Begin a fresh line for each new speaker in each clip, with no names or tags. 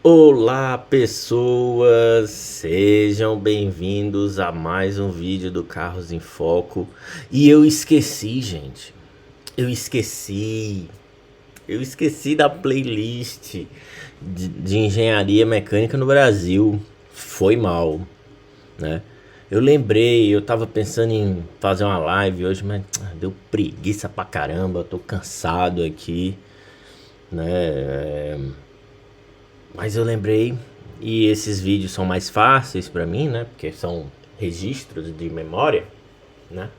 Olá, pessoas! Sejam bem-vindos a mais um vídeo do Carros em Foco. E eu esqueci, gente. Eu esqueci. Eu esqueci da playlist de engenharia mecânica no Brasil. Foi mal, né? Eu lembrei, eu tava pensando em fazer uma live hoje, mas deu preguiça pra caramba. Tô cansado aqui, né? Mas eu lembrei, e esses vídeos são mais fáceis pra mim, né? Porque são registros de memória, né?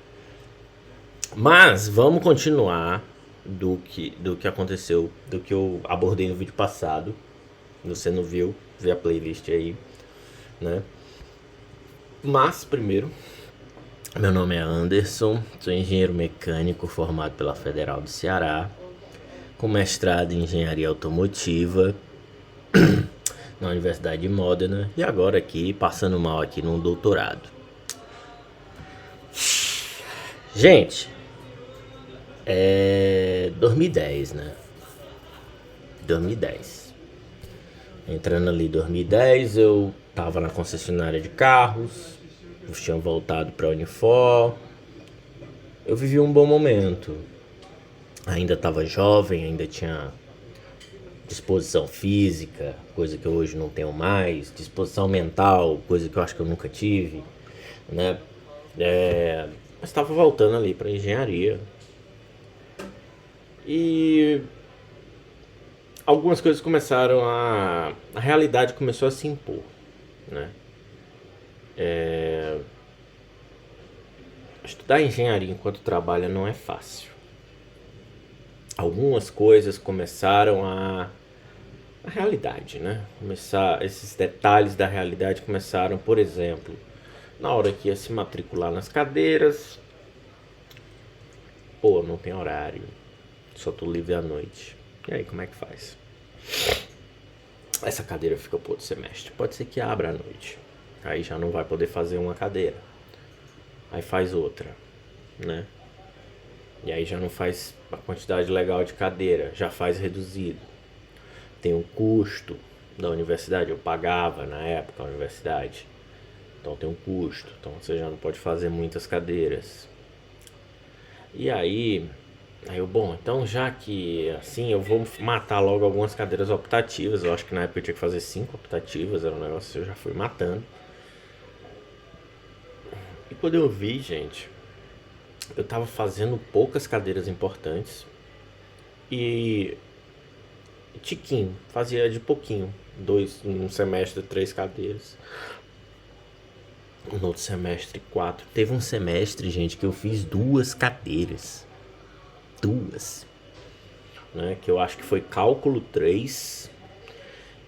Mas vamos continuar do que aconteceu, do que eu abordei no vídeo passado. Você não viu, vê a playlist aí, né? Mas primeiro, meu nome é Anderson, sou engenheiro mecânico formado pela Federal do Ceará, com mestrado em engenharia automotiva na Universidade de Modena e agora aqui passando mal aqui num doutorado. Gente, é 2010, né? 2010. Entrando ali em 2010, eu tava na concessionária de carros, eu tinha voltado pra Unifor. Eu vivi um bom momento. Ainda tava jovem, ainda tinha disposição física, coisa que eu hoje não tenho mais, disposição mental, coisa que eu acho que eu nunca tive, né? Mas estava voltando ali para engenharia e algumas coisas começaram a realidade começou a se impor, né? Estudar engenharia enquanto trabalha não é fácil. Algumas coisas começaram a realidade, né? Começar esses detalhes da realidade começaram, por exemplo, na hora que ia se matricular nas cadeiras, pô, não tem horário, só tô livre à noite. E aí, como é que faz? Essa cadeira fica pro outro semestre. Pode ser que abra à noite. Aí já não vai poder fazer uma cadeira. Aí faz outra, né? E aí já não faz a quantidade legal de cadeira, já faz reduzido. Tem um custo da universidade, eu pagava na época a universidade. Então tem um custo, então você já não pode fazer muitas cadeiras. E aí eu, bom, então já que assim, eu vou matar logo algumas cadeiras optativas. Eu acho que na época eu tinha que fazer 5 optativas, era um negócio que eu já fui matando. E quando eu vi, gente, eu tava fazendo poucas cadeiras importantes e tiquinho, fazia de pouquinho. Dois, num semestre, 3 cadeiras. No outro semestre, 4. Teve um semestre, gente, que eu fiz 2 cadeiras. Duas. Né? Que eu acho que foi cálculo 3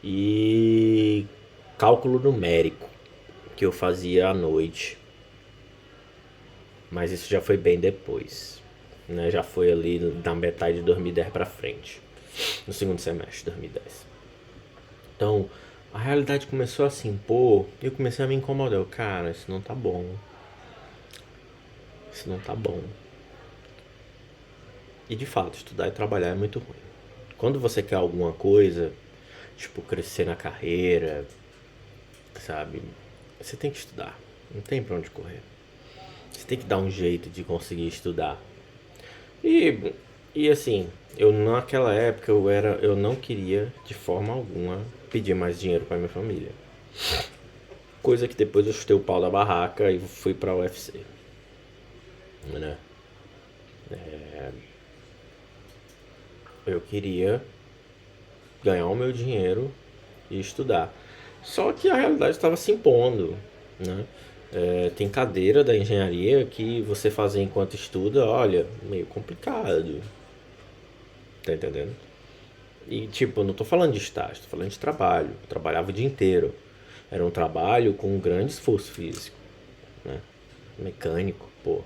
e cálculo numérico, que eu fazia à noite. Mas isso já foi bem depois. Né? Já foi ali da metade de 2010 pra frente. No segundo semestre de 2010. Então, a realidade começou a se impor e eu comecei a me incomodar. Eu, cara, isso não tá bom. Isso não tá bom. E de fato, estudar e trabalhar é muito ruim. Quando você quer alguma coisa, tipo crescer na carreira, sabe? Você tem que estudar. Não tem pra onde correr. Você tem que dar um jeito de conseguir estudar. E, e assim, eu naquela época eu não queria de forma alguma pedir mais dinheiro pra minha família. Coisa que depois eu chutei o pau da barraca e fui pra UFC, né? Eu queria ganhar o meu dinheiro e estudar. Só que a realidade estava se impondo, né? Tem cadeira da engenharia que você fazer enquanto estuda, olha, meio complicado, tá entendendo? E tipo, eu não tô falando de estágio, tô falando de trabalho. Eu trabalhava o dia inteiro. Era um trabalho com um grande esforço físico, né? Mecânico, pô,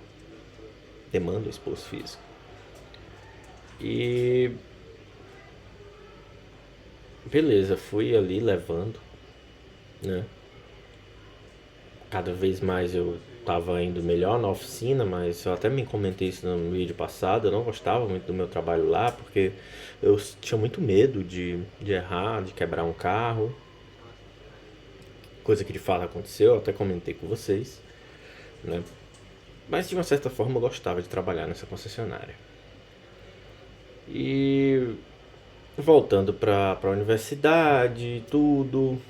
demanda esforço físico. E beleza, fui ali levando, né? cada vez mais eu tava indo melhor na oficina, mas eu até me comentei isso no vídeo passado, eu não gostava muito do meu trabalho lá, porque eu tinha muito medo de errar, de quebrar um carro, coisa que de fato aconteceu, eu até comentei com vocês, né? Mas de uma certa forma eu gostava de trabalhar nessa concessionária. E voltando para a universidade, tudo,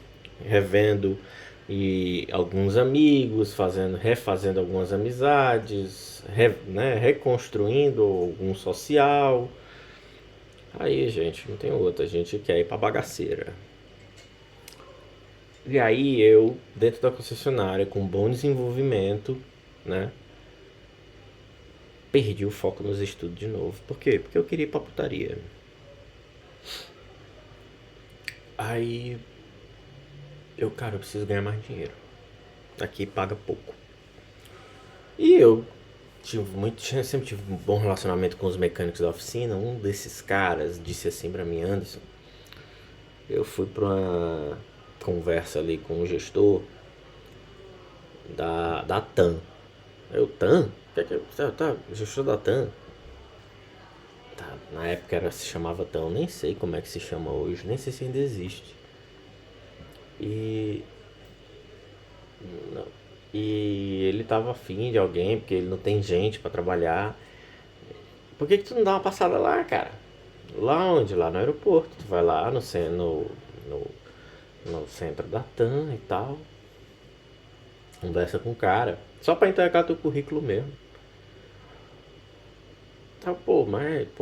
revendo e alguns amigos, refazendo algumas amizades, né, reconstruindo algum social. Aí, gente, não tem outra, a gente quer ir pra bagaceira. E aí eu, dentro da concessionária, com bom desenvolvimento, né, perdi o foco nos estudos de novo. Por quê? Porque eu queria ir pra putaria. Aí cara, eu preciso ganhar mais dinheiro. Aqui paga pouco. E eu sempre tive um bom relacionamento com os mecânicos da oficina. Um desses caras disse assim pra mim: Anderson, eu fui pra uma conversa ali com o gestor da TAM. TAM? Tá, gestor da TAM. Tá, na época se chamava TAM, nem sei como é que se chama hoje, nem sei se ainda existe. E não. E ele tava afim de alguém, porque ele não tem gente pra trabalhar. Por que tu não dá uma passada lá, cara? Lá onde? Lá no aeroporto. Tu vai lá no, no centro da TAM e tal. Conversa com o cara. Só pra entregar teu currículo mesmo. Tá, pô,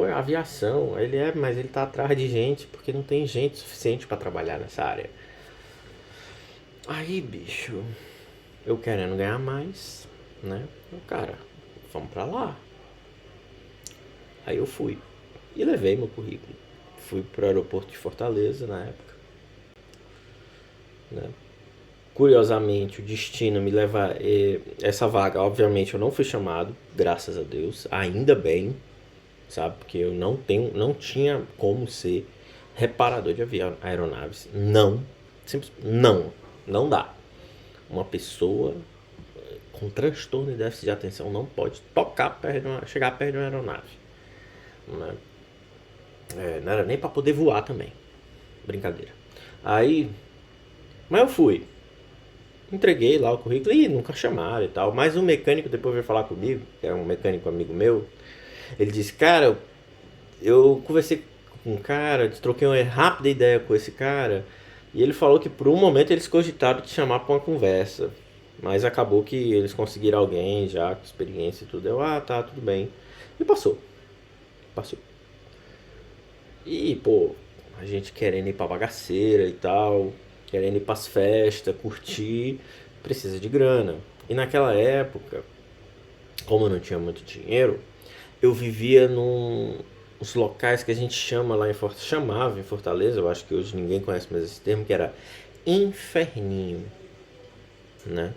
é aviação. Mas ele tá atrás de gente porque não tem gente suficiente pra trabalhar nessa área. Aí, bicho, eu querendo ganhar mais, né? Cara, vamos pra lá. Aí eu fui e levei meu currículo. Fui pro aeroporto de Fortaleza na época, né? Curiosamente, o destino me leva. Essa vaga, obviamente, eu não fui chamado, graças a Deus, ainda bem, sabe? Porque eu não tinha como ser reparador de aeronaves. Não, simples, não dá. Uma pessoa com transtorno e déficit de atenção não pode chegar perto de uma aeronave, né? Não era nem pra poder voar também. Brincadeira. Aí, mas eu fui. Entreguei lá o currículo e nunca chamaram e tal. Mas um mecânico depois veio falar comigo, que é um mecânico amigo meu. Ele disse: Cara, eu conversei com um cara, troquei uma rápida ideia com esse cara. E ele falou que por um momento eles cogitaram te chamar pra uma conversa. Mas acabou que eles conseguiram alguém já com experiência e tudo. Tá, tudo bem. E passou. Passou. E, pô, a gente querendo ir pra bagaceira e tal, querendo ir pras festas, curtir, precisa de grana. E naquela época, como eu não tinha muito dinheiro, eu vivia nos locais que a gente chamava em Fortaleza, eu acho que hoje ninguém conhece mais esse termo, que era inferninho, né?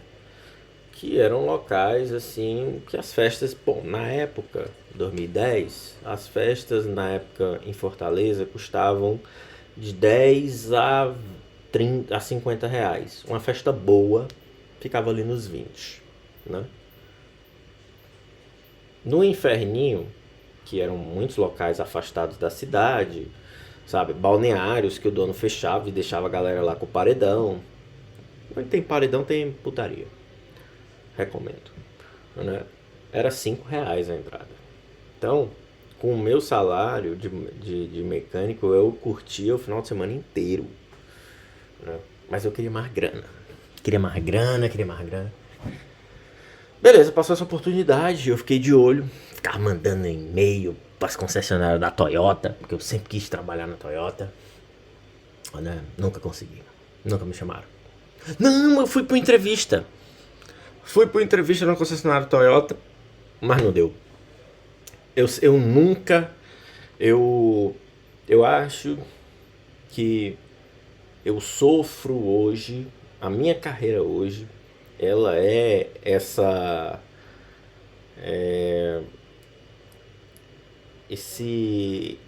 Que eram locais assim que as festas, bom, na época, 2010, as festas na época em Fortaleza custavam de 10 a 50 reais. Uma festa boa ficava ali nos 20, né? No Inferninho, que eram muitos locais afastados da cidade, sabe? Balneários que o dono fechava e deixava a galera lá com o paredão. Onde tem paredão tem putaria. Recomendo, né? Era 5 reais a entrada. Então, com o meu salário de mecânico, eu curtia o final de semana inteiro, né? Mas eu queria mais grana. Queria mais grana, queria mais grana. Beleza, passou essa oportunidade, eu fiquei de olho, ficava mandando e-mail para as concessionárias da Toyota, porque eu sempre quis trabalhar na Toyota, né? Nunca consegui, nunca me chamaram. Não, eu fui para entrevista. Fui para entrevista na concessionária Toyota, mas não deu. Eu nunca. Eu. Eu acho que eu sofro hoje. A minha carreira hoje. Ela é essa. Esse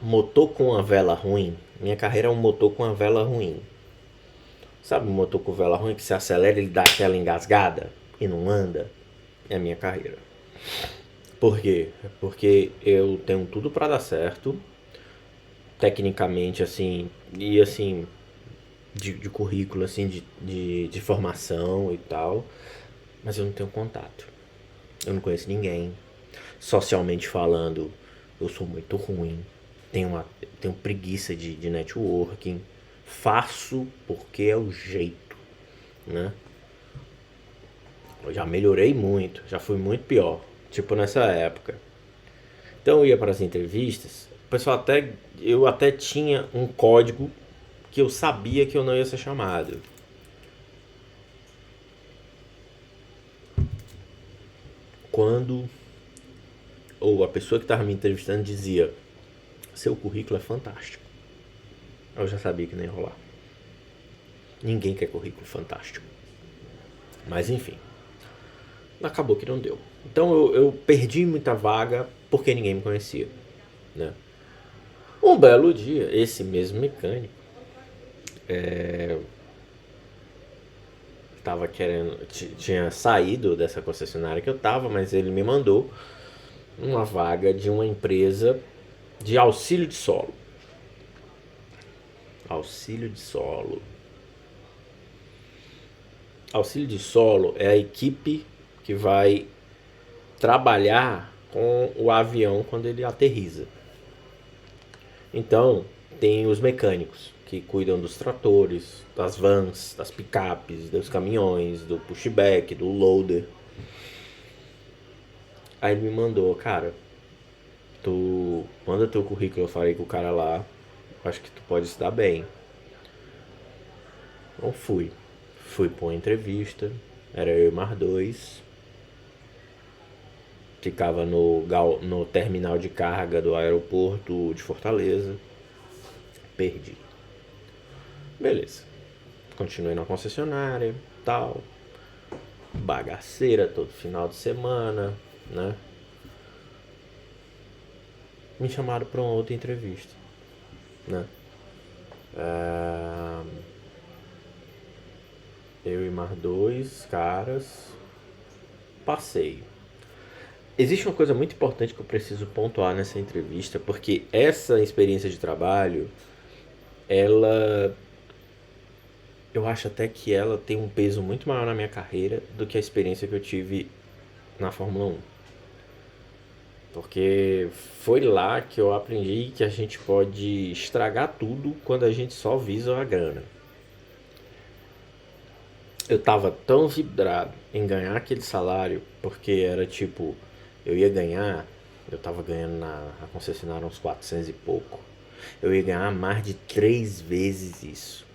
motor com a vela ruim. Minha carreira é um motor com a vela ruim. Sabe um motor com vela ruim que se acelera ele dá aquela engasgada e não anda? É a minha carreira. Por quê? Porque eu tenho tudo pra dar certo, tecnicamente, assim, e assim, de currículo, assim, de formação e tal, mas eu não tenho contato. Eu não conheço ninguém. Socialmente falando, eu sou muito ruim. Tenho preguiça de networking. Faço porque é o jeito, né? Eu já melhorei muito, já fui muito pior. Tipo nessa época. Então eu ia para as entrevistas, o pessoal até. Eu até tinha um código que eu sabia que eu não ia ser chamado. Quando ou a pessoa que estava me entrevistando dizia: seu currículo é fantástico. Eu já sabia que não ia rolar. Ninguém quer currículo fantástico. Mas enfim, acabou que não deu. Então eu perdi muita vaga porque ninguém me conhecia, né? Um belo dia, esse mesmo mecânico tava querendo, tinha saído dessa concessionária que eu tava, mas ele me mandou uma vaga de uma empresa de auxílio de solo. Auxílio de solo. Auxílio de solo é a equipe que vai trabalhar com o avião quando ele aterriza. Então, tem os mecânicos que cuidam dos tratores, das vans, das picapes, dos caminhões, do pushback, do loader. Aí ele me mandou: cara, tu manda teu currículo, eu falei com o cara lá, acho que tu pode se dar bem. Então fui pra uma entrevista, era eu e mais dois, ficava no terminal de carga do aeroporto de Fortaleza. Perdi. Beleza. Continuei na concessionária, tal. Bagaceira todo final de semana, né? Me chamaram pra uma outra entrevista, né? Eu e mais dois caras. Passei. Existe uma coisa muito importante que eu preciso pontuar nessa entrevista, porque essa experiência de trabalho, ela. Eu acho até que ela tem um peso muito maior na minha carreira do que a experiência que eu tive na Fórmula 1. Porque foi lá que eu aprendi que a gente pode estragar tudo quando a gente só visa a grana. Eu tava tão vidrado em ganhar aquele salário, porque era tipo, eu ia ganhar, eu tava ganhando na concessionária uns 400 e pouco. Eu ia ganhar mais de 3 vezes isso.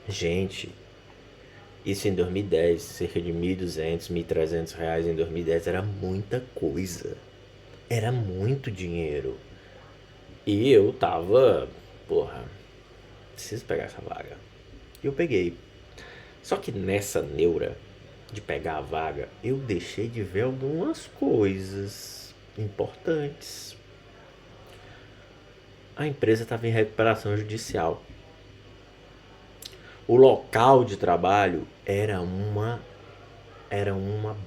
Gente, isso em 2010, cerca de 1.200, 1.300 reais em 2010 era muita coisa. Era muito dinheiro. E eu tava, porra, preciso pegar essa vaga. E eu peguei. Só que nessa neura de pegar a vaga, eu deixei de ver algumas coisas importantes. A empresa estava em recuperação judicial. O local de trabalho era uma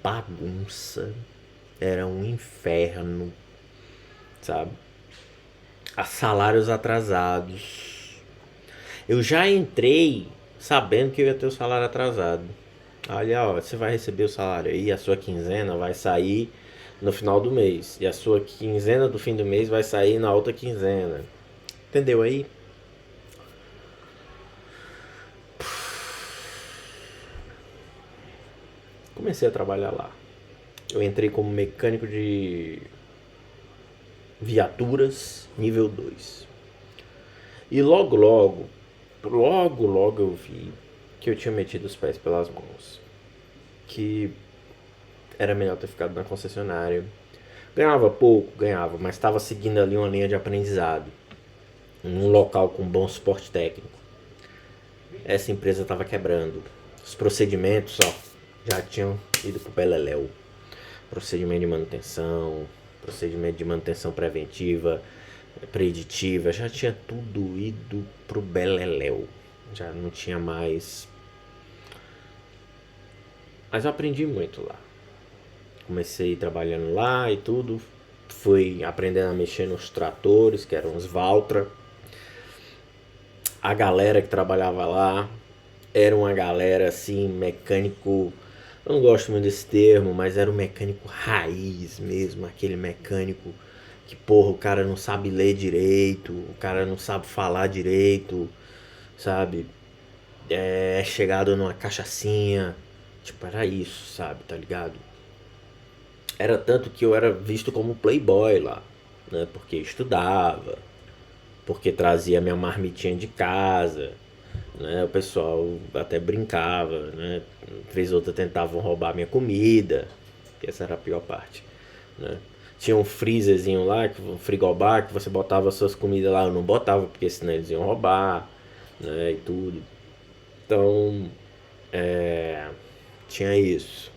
bagunça, era um inferno, sabe? A salários atrasados. Eu já entrei sabendo que eu ia ter o salário atrasado. Olha, ó, você vai receber o salário aí, a sua quinzena vai sair no final do mês. E a sua quinzena do fim do mês vai sair na outra quinzena. Entendeu aí? Comecei a trabalhar lá. Eu entrei como mecânico de viaturas nível 2. E logo eu vi que eu tinha metido os pés pelas mãos. Que era melhor ter ficado na concessionária. Ganhava pouco, ganhava, mas estava seguindo ali uma linha de aprendizado. Num local com bom suporte técnico. Essa empresa estava quebrando. Os procedimentos, ó, já tinham ido pro beleléu. Procedimento de manutenção preventiva, preditiva, já tinha tudo ido pro beleléu. Já não tinha mais Mas eu aprendi muito lá. Comecei trabalhando lá e tudo. Fui aprendendo a mexer nos tratores, que eram os Valtra. A galera que trabalhava lá era uma galera assim, mecânico. Eu não gosto muito desse termo, mas era um mecânico raiz mesmo, aquele mecânico que, porra, o cara não sabe ler direito, o cara não sabe falar direito, sabe? É chegado numa cachaçinha. Tipo, era isso, sabe? Tá ligado? Era tanto que eu era visto como playboy lá, né? Porque estudava, porque trazia minha marmitinha de casa, né? O pessoal até brincava, né? Vez ou outra tentavam roubar minha comida, que essa era a pior parte, né? Tinha um freezerzinho lá, um frigobar, que você botava suas comidas lá. Eu não botava, porque senão eles iam roubar, né? E tudo. Então, tinha isso.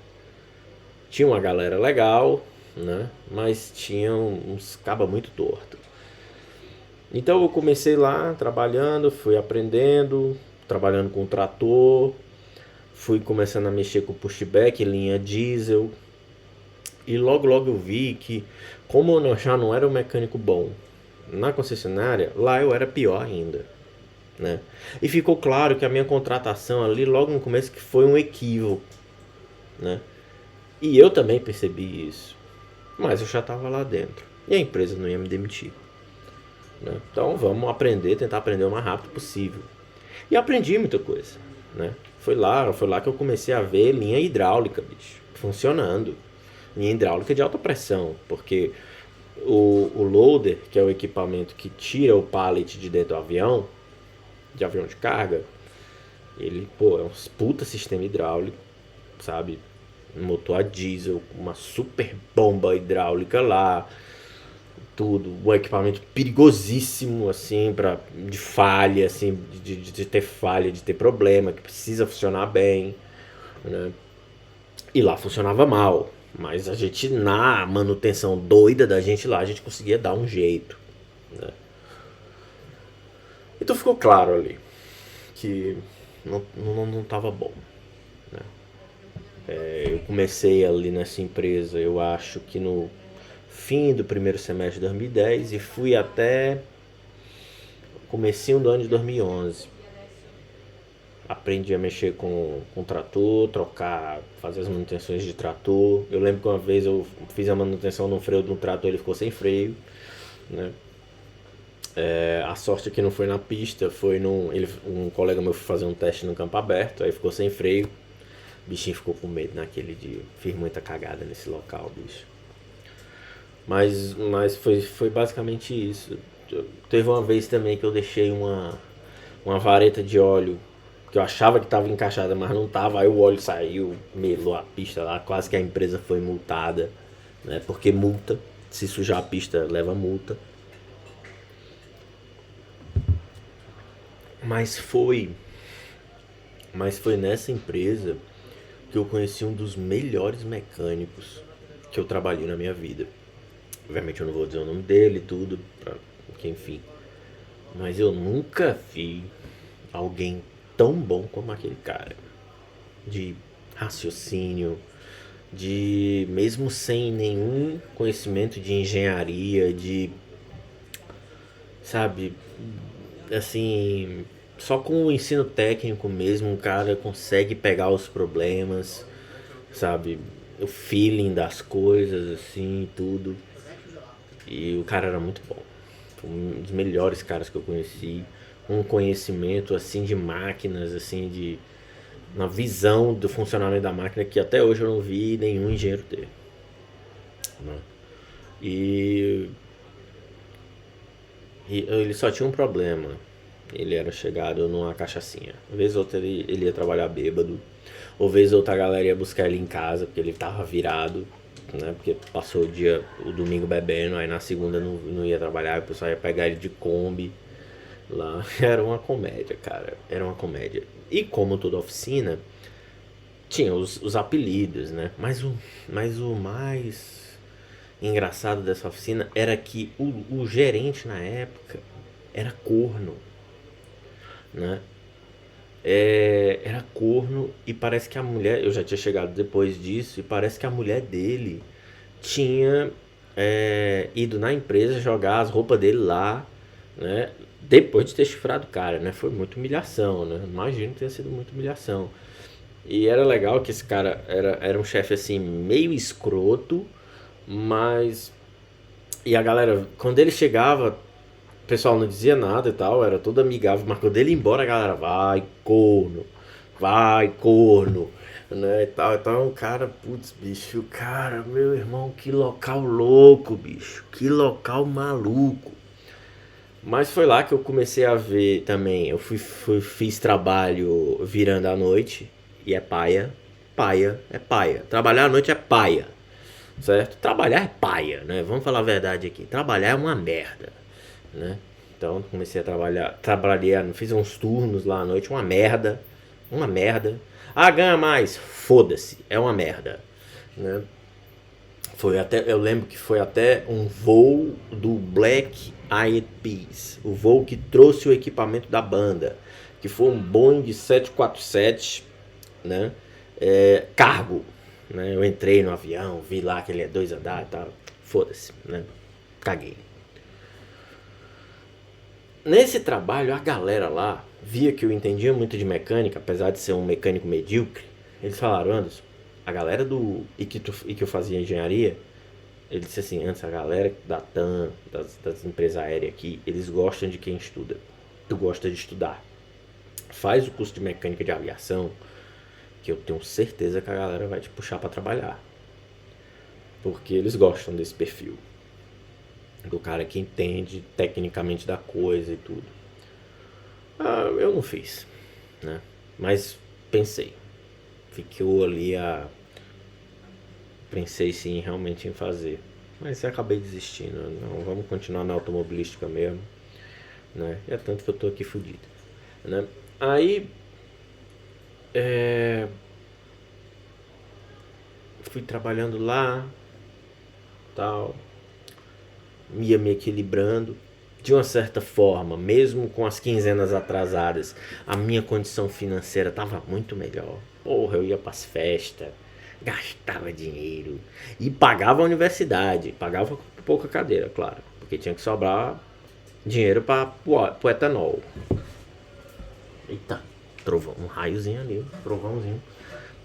Tinha uma galera legal, né? Mas tinha uns cabas muito torto. Então eu comecei lá trabalhando, fui aprendendo, trabalhando com trator, fui começando a mexer com pushback, linha diesel. E logo logo eu vi que, como eu já não era um mecânico bom na concessionária, lá eu era pior ainda, né? E ficou claro que a minha contratação ali logo no começo que foi um equívoco, né? E eu também percebi isso, mas eu já estava lá dentro e a empresa não ia me demitir, né? Então vamos aprender, tentar aprender o mais rápido possível. E aprendi muita coisa, né? Foi lá que eu comecei a ver linha hidráulica, bicho, funcionando. Linha hidráulica de alta pressão, porque o loader, que é o equipamento que tira o pallet de dentro do avião, de avião de carga, ele, pô, é um puta sistema hidráulico, sabe? Um motor a diesel, uma super bomba hidráulica lá, tudo, um equipamento perigosíssimo, assim, de falha, assim, de ter falha, de ter problema, que precisa funcionar bem, né? E lá funcionava mal, mas a gente, na manutenção doida da gente lá, a gente conseguia dar um jeito, né? Então ficou claro ali que não tava bom, né? Eu comecei ali nessa empresa, eu acho que no fim do primeiro semestre de 2010 e fui até comecinho do ano de 2011. Aprendi a mexer com trator, trocar, fazer as manutenções de trator. Eu lembro que uma vez eu fiz a manutenção no freio de um trator, ele ficou sem freio, né? A sorte é que não foi na pista, foi um colega meu foi fazer um teste no campo aberto, aí ficou sem freio. O bichinho ficou com medo naquele dia. Fiz muita cagada nesse local, bicho. Mas foi basicamente isso. Teve uma vez também que eu deixei uma vareta de óleo que eu achava que estava encaixada, mas não estava. Aí o óleo saiu, melou a pista lá, quase que a empresa foi multada, né? Porque multa, se sujar a pista, leva multa. Mas foi, mas foi nessa empresa que eu conheci um dos melhores mecânicos que eu trabalhei na minha vida. Obviamente eu não vou dizer o nome dele e tudo, porque enfim. Mas eu nunca vi alguém tão bom como aquele cara. De raciocínio, de mesmo sem nenhum conhecimento de engenharia, sabe, assim, só com o ensino técnico mesmo, um cara consegue pegar os problemas, sabe, o feeling das coisas, assim, tudo. E o cara era muito bom. Foi um dos melhores caras que eu conheci. Um conhecimento, assim, de máquinas, assim, uma visão do funcionamento da máquina que até hoje eu não vi nenhum engenheiro ter, né? E, e ele só tinha um problema. Ele era chegado numa cachaçinha. Uma vez ou outra ele ia trabalhar bêbado. Ou vez ou outra a galera ia buscar ele em casa porque ele tava virado, né? Porque passou o domingo bebendo, aí na segunda não ia trabalhar, o pessoal ia pegar ele de Kombi lá. Era uma comédia, cara. Era uma comédia. E como toda oficina, tinha os apelidos, né? Mas o mais engraçado dessa oficina era que o gerente na época era corno, né? era corno e parece que a mulher, eu já tinha chegado depois disso, e parece que a mulher dele tinha ido na empresa jogar as roupas dele lá, né? Depois de ter chifrado o cara, né? Foi muita humilhação, né? Imagino que tenha sido muita humilhação. E era legal que esse cara era um chefe assim, meio escroto, mas. E a galera, quando ele chegava, o pessoal não dizia nada e tal, era todo amigável, mas quando ele ia embora, a galera, vai, corno, né, e tal. Então, é um cara, putz, bicho, cara, meu irmão, que local louco, bicho, que local maluco. Mas foi lá que eu comecei a ver também, fiz trabalho virando à noite, e é paia, paia, é paia. Trabalhar à noite é paia, certo? Trabalhar é paia, né? Vamos falar a verdade aqui, trabalhar é uma merda, né? Então comecei a trabalhar, fiz uns turnos lá à noite, uma merda. Ah, ganha mais, foda-se, é uma merda, né? Eu lembro que foi até um voo do Black Eyed Peas, o voo que trouxe o equipamento da banda, que foi um Boeing 747, né? Cargo, né? Eu entrei no avião, vi lá que ele é 2 andares e tal, foda-se, né? Caguei. Nesse trabalho, a galera lá via que eu entendia muito de mecânica, apesar de ser um mecânico medíocre. Eles falaram, Anderson, a galera e que eu fazia engenharia, ele disse assim, antes a galera da TAM, das empresas aéreas aqui, eles gostam de quem estuda. Tu gosta de estudar. Faz o curso de mecânica de aviação, que eu tenho certeza que a galera vai te puxar pra trabalhar. Porque eles gostam desse perfil. Do cara que entende tecnicamente da coisa e tudo. Eu não fiz, né? Mas pensei. Ficou ali a... Pensei sim realmente em fazer. Mas acabei desistindo. Não, vamos continuar na automobilística mesmo, né? É tanto que eu tô aqui fudido, né? Aí fui trabalhando lá, tal, ia me equilibrando. De uma certa forma, mesmo com as quinzenas atrasadas, a minha condição financeira estava muito melhor. Porra, eu ia pras festas, gastava dinheiro e pagava a universidade. Pagava pouca cadeira, claro, porque tinha que sobrar dinheiro para o etanol. Eita, trovão, um raiozinho ali, um trovãozinho,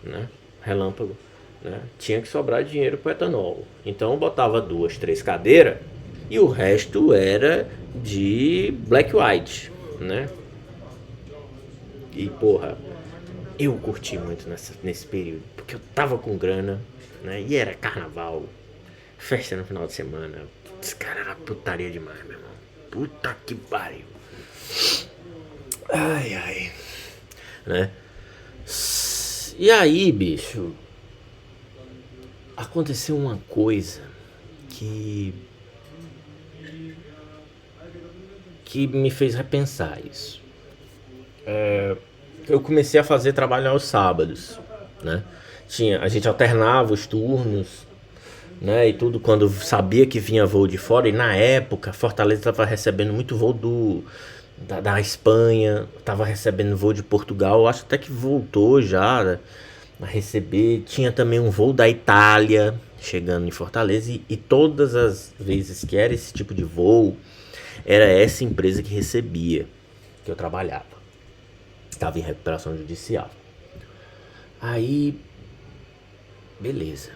né? Relâmpago, né? Tinha que sobrar dinheiro para etanol. Então eu botava 2, 3 cadeiras e o resto era de black white, né? E porra, eu curti muito nesse período, porque eu tava com grana, né? E era carnaval, festa no final de semana. Esse cara era putaria demais, meu irmão. Puta que pariu. Ai, ai. Né? E aí, bicho, aconteceu uma coisa que me fez repensar isso. Eu comecei a fazer trabalho aos sábados, né? A gente alternava os turnos, né? E tudo quando sabia que vinha voo de fora. E na época, Fortaleza estava recebendo muito voo da Espanha, estava recebendo voo de Portugal. Eu acho até que voltou já, né, a receber. Tinha também um voo da Itália chegando em Fortaleza. E todas as vezes que era esse tipo de voo, era essa empresa que recebia, que eu trabalhava. Estava em recuperação judicial. Aí, beleza.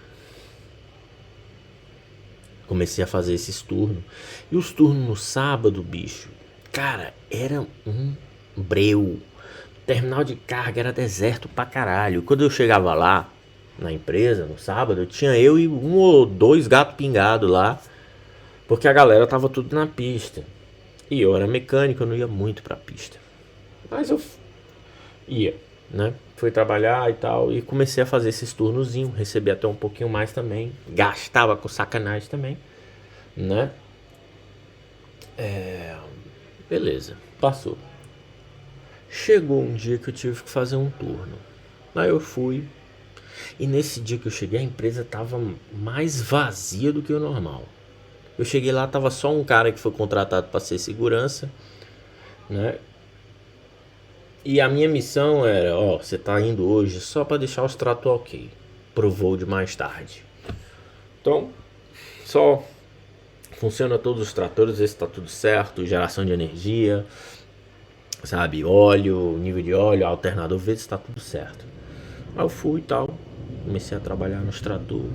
Comecei a fazer esses turnos. E os turnos no sábado, bicho, cara, era um breu. O terminal de carga era deserto pra caralho. Quando eu chegava lá, na empresa, no sábado, tinha eu e 1 ou 2 gatos pingados lá. Porque a galera tava tudo na pista. E eu era mecânico, eu não ia muito pra pista. Mas eu ia, né? Fui trabalhar e tal. E comecei a fazer esses turnozinhos. Recebi até um pouquinho mais também. Gastava com sacanagem também, né? Beleza, passou. Chegou um dia que eu tive que fazer um turno. Aí eu fui. E nesse dia que eu cheguei, a empresa tava mais vazia do que o normal. Eu cheguei lá, tava só um cara que foi contratado para ser segurança, né? E a minha missão era, ó, você tá indo hoje só pra deixar os tratos ok, pro voo de mais tarde. Então, só funciona todos os tratores, ver se tá tudo certo, geração de energia, sabe, óleo, nível de óleo, alternador, ver se tá tudo certo. Aí eu fui e tal, comecei a trabalhar nos tratores.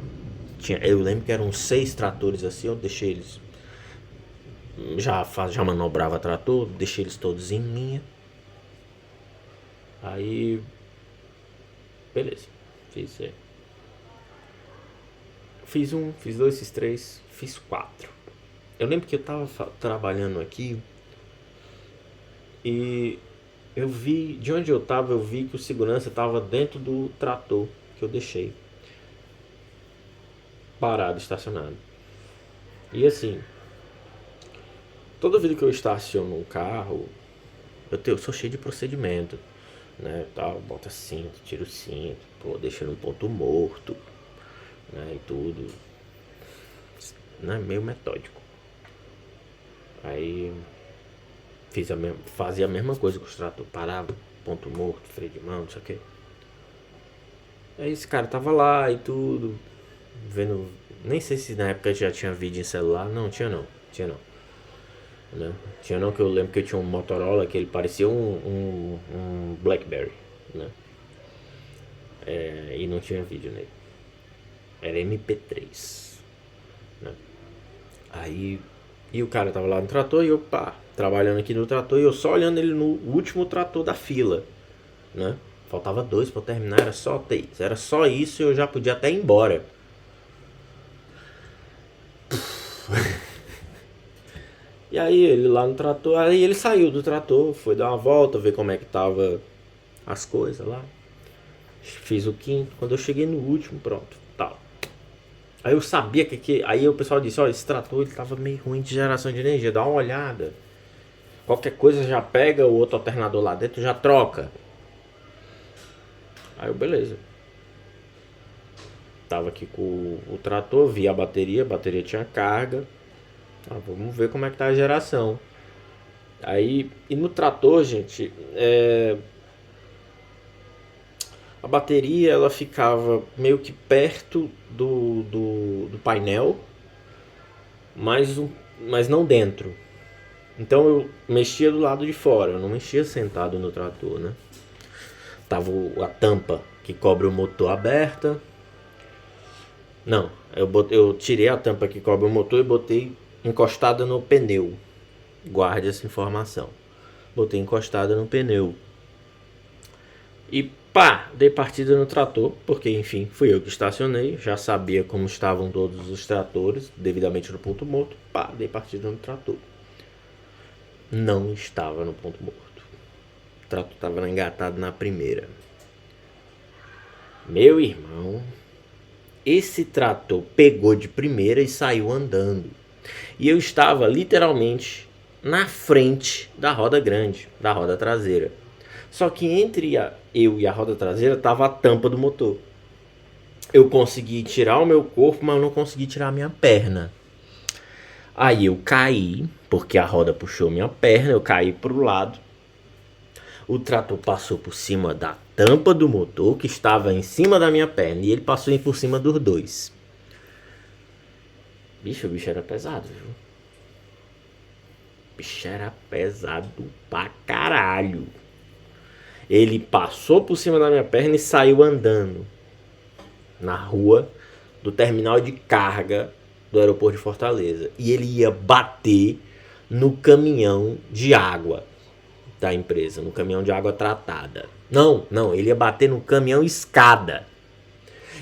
Eu lembro que eram 6 tratores assim, eu deixei eles. Já manobrava trator, deixei eles todos em linha. Aí, beleza, fiz isso aí. Fiz um, fiz dois, fiz três, fiz 4. Eu lembro que eu tava trabalhando aqui e eu vi, de onde eu tava, eu vi que o segurança tava dentro do trator que eu deixei parado, estacionado. E assim, toda vida que eu estaciono um carro, eu sou cheio de procedimento, né? Tal, bota cinto, tira o cinto, pô, deixa no ponto morto, né? E tudo, né? Meio metódico. Aí fazia a mesma coisa com os tratores, parava, ponto morto, freio de mão, não sei o que. Aí esse cara tava lá e tudo, vendo. Nem sei se na época já tinha vídeo em celular. Não, tinha não. Tinha não. Né? Tinha não, que eu lembro que eu tinha um Motorola que ele parecia um Blackberry. Né? E não tinha vídeo nele. Era MP3. Né? Aí. E o cara tava lá no trator e eu, pá, trabalhando aqui no trator e eu só olhando ele no último trator da fila. Né? Faltava 2 pra eu terminar, era só 3. Era só isso e eu já podia até ir embora. E aí ele lá no trator, aí ele saiu do trator, foi dar uma volta, ver como é que tava as coisas lá. Fiz o quinto, quando eu cheguei no último, pronto, tal. Aí eu sabia aí o pessoal disse, ó, esse trator ele tava meio ruim de geração de energia, dá uma olhada. Qualquer coisa já pega o outro alternador lá dentro, já troca. Aí eu, beleza. Tava aqui com o trator, vi a bateria tinha carga. Vamos ver como é que tá a geração. Aí, e no trator, gente, a bateria ela ficava meio que perto do painel, mas não dentro. Então eu mexia do lado de fora, eu não mexia sentado no trator, né? Tava a tampa que cobre o motor aberta. Não, eu tirei a tampa que cobre o motor e botei encostada no pneu. Guarde essa informação. Botei encostada no pneu. E pá, dei partida no trator, porque enfim, fui eu que estacionei, já sabia como estavam todos os tratores, devidamente no ponto morto. Pá, dei partida no trator. Não estava no ponto morto. O trator estava engatado na primeira. Meu irmão, esse trator pegou de primeira e saiu andando. E eu estava literalmente na frente da roda grande, da roda traseira. Só que entre eu e a roda traseira estava a tampa do motor. Eu consegui tirar o meu corpo, mas eu não consegui tirar a minha perna. Aí eu caí, porque a roda puxou minha perna, eu caí pro lado. O trator passou por cima da tampa do motor, que estava em cima da minha perna, e ele passou por cima dos dois. Bicho, o bicho era pesado, viu? O bicho era pesado pra caralho. Ele passou por cima da minha perna e saiu andando na rua do terminal de carga do aeroporto de Fortaleza. E ele ia bater no caminhão de água da empresa, no caminhão de água tratada. Não, ele ia bater no caminhão escada.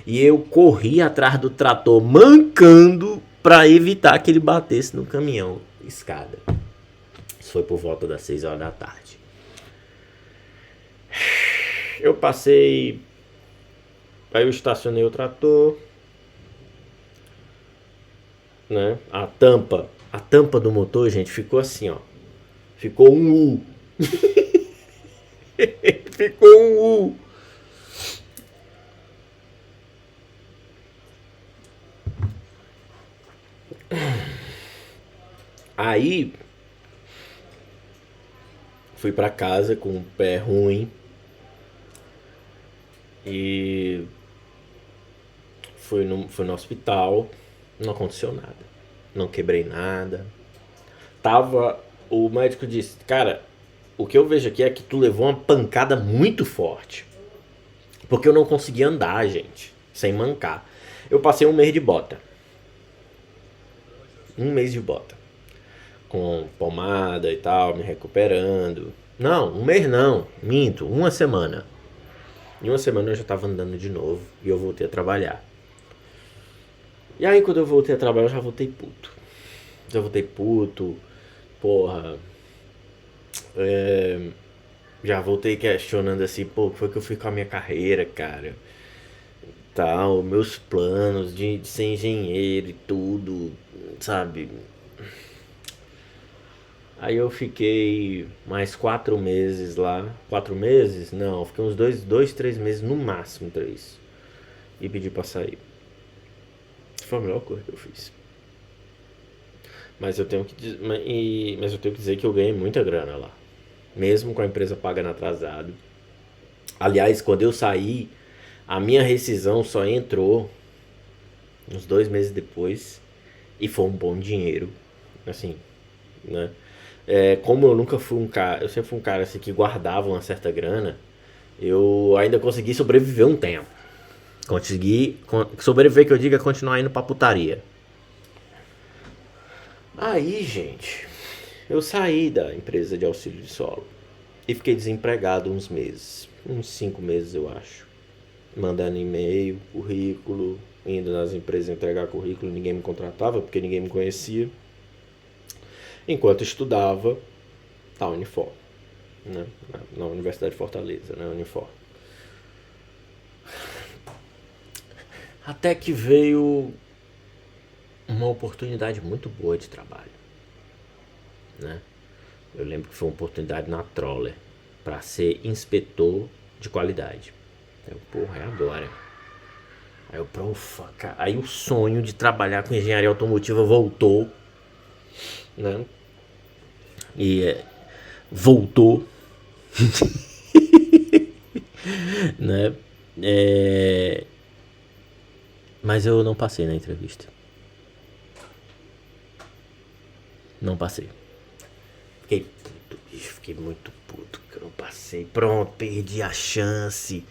E eu corri atrás do trator mancando para evitar que ele batesse no caminhão escada. Isso foi por volta das 6 horas da tarde. Eu passei. Aí eu estacionei o trator. Né? A tampa do motor, gente, ficou assim, ó. Ficou um U. Ficou um U. Aí Fui pra casa com o pé ruim e fui no hospital. Não aconteceu nada. Não quebrei nada. O médico disse, cara, o que eu vejo aqui é que tu levou uma pancada muito forte. Porque eu não conseguia andar, gente, sem mancar. Eu passei um mês de bota. Um mês de bota. Com pomada e tal, me recuperando. Não, um mês não, minto, uma semana. Em uma semana eu já tava andando de novo e eu voltei a trabalhar. E aí quando eu voltei a trabalhar eu já voltei puto. Já voltei puto, porra. Já voltei questionando assim, pô, o que foi que eu fiz com a minha carreira, cara? Tal, meus planos de ser engenheiro e tudo, sabe? Aí eu fiquei mais 4 meses lá. 4 meses? Não, fiquei uns 3 meses, no máximo 3. E pedi pra sair. Foi a melhor coisa que eu fiz. Mas eu tenho que dizer que eu ganhei muita grana lá. Mesmo com a empresa pagando atrasado. Aliás, quando eu saí, a minha rescisão só entrou uns 2 meses depois. E foi um bom dinheiro. Assim, né? Como eu nunca fui um cara, eu sempre fui um cara assim, que guardava uma certa grana, eu ainda consegui sobreviver um tempo. Consegui sobreviver, que eu diga, continuar indo pra putaria. Aí, gente, eu saí da empresa de auxílio de solo e fiquei desempregado uns meses, uns 5 meses eu acho, mandando e-mail, currículo, indo nas empresas entregar currículo, ninguém me contratava porque ninguém me conhecia. Enquanto estudava na Unifor, né? Na Universidade de Fortaleza, né? Unifor. Até que veio uma oportunidade muito boa de trabalho, né? Eu lembro que foi uma oportunidade na Troller para ser inspetor de qualidade. Eu, porra, é agora. Aí eu, ufa, cara. Aí o sonho de trabalhar com engenharia automotiva voltou, né? E voltou, né? Mas eu não passei na entrevista. Não passei. Fiquei puto, bicho. Fiquei muito puto que eu não passei. Pronto, perdi a chance.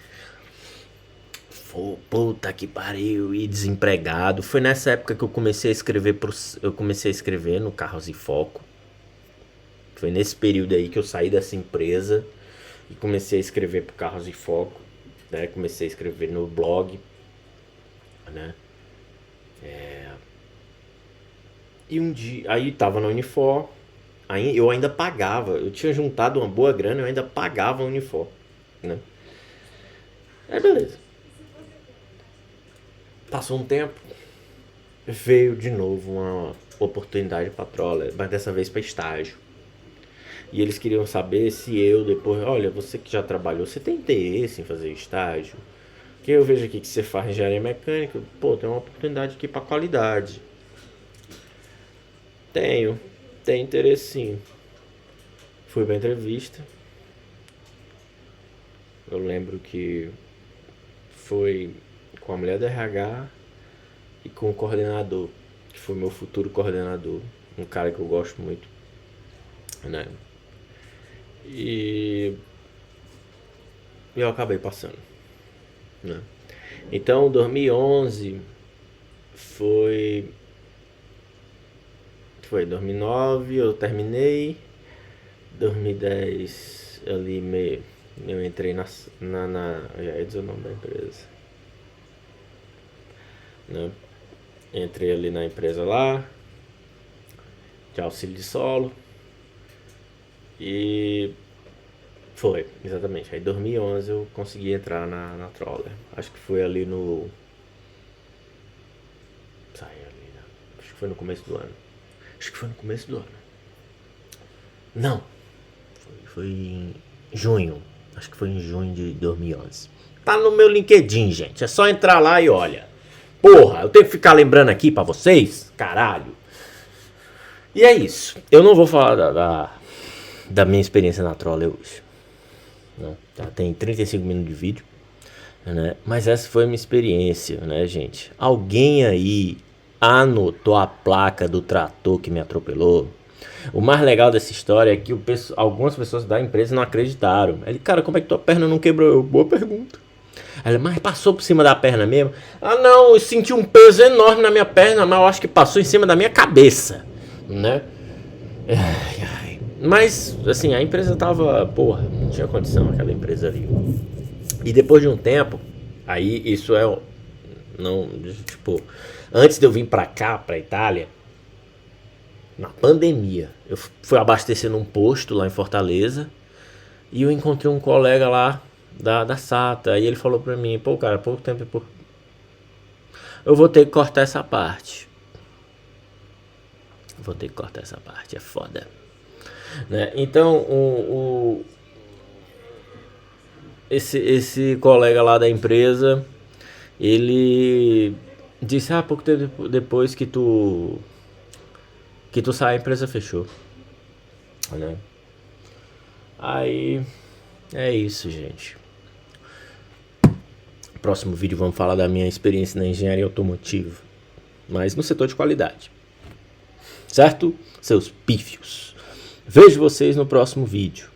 Puta que pariu. E desempregado. Foi nessa época que eu comecei a escrever no Carros em Foco. Foi nesse período aí que eu saí dessa empresa e comecei a escrever pro Carros em Foco, né? Comecei a escrever no blog, né? E um dia, aí tava na Unifor, aí eu ainda pagava, eu tinha juntado uma boa grana, eu ainda pagava a Unifor, né? Aí beleza. Passou um tempo, veio de novo uma oportunidade pra Troller, mas dessa vez pra estágio. E eles queriam saber se eu depois, olha, você que já trabalhou, você tem interesse em fazer estágio? Que eu vejo aqui que você faz engenharia mecânica, pô, tem uma oportunidade aqui pra qualidade. Tem interesse sim. Fui pra entrevista. Eu lembro que foi com a mulher da RH e com o coordenador, que foi meu futuro coordenador, um cara que eu gosto muito, né? E eu acabei passando, né? Então 2011 foi 2009 eu terminei, 2010 ali eu entrei na já ia dizer o nome da empresa, né? Entrei ali na empresa lá de auxílio de solo e foi, exatamente. Aí em 2011 eu consegui entrar na Troller. Acho que foi ali no... Saí ali, né? Acho que foi no começo do ano. Não. Foi em junho. Acho que foi em junho de 2011. Tá no meu LinkedIn, gente. É só entrar lá e olha. Porra, eu tenho que ficar lembrando aqui pra vocês? Caralho. E é isso. Eu não vou falar da minha experiência na Troller hoje. Né? Já tem 35 minutos de vídeo, né? Mas essa foi a minha experiência, né, gente? Alguém aí anotou a placa do trator que me atropelou? O mais legal dessa história é que algumas pessoas da empresa não acreditaram. Ele, cara, como é que tua perna não quebrou? Eu, boa pergunta. Ela, mas passou por cima da perna mesmo? Ah, não, eu senti um peso enorme na minha perna, mas eu acho que passou em cima da minha cabeça, né? Ai, ai. Mas, assim, a empresa tava, porra, não tinha condição aquela empresa ali. E depois de um tempo, aí isso é, não, tipo, antes de eu vir pra cá, pra Itália, na pandemia, eu fui abastecer num posto lá em Fortaleza e eu encontrei um colega lá da SATA. E ele falou pra mim, pô, cara, pouco tempo, eu vou ter que cortar essa parte. Vou ter que cortar essa parte, é foda. Né? Então, esse colega lá da empresa, ele disse, pouco tempo depois que tu sai, a empresa fechou. Né? Aí, é isso, gente. Próximo vídeo vamos falar da minha experiência na engenharia automotiva, mas no setor de qualidade. Certo? Seus pífios. Vejo vocês no próximo vídeo.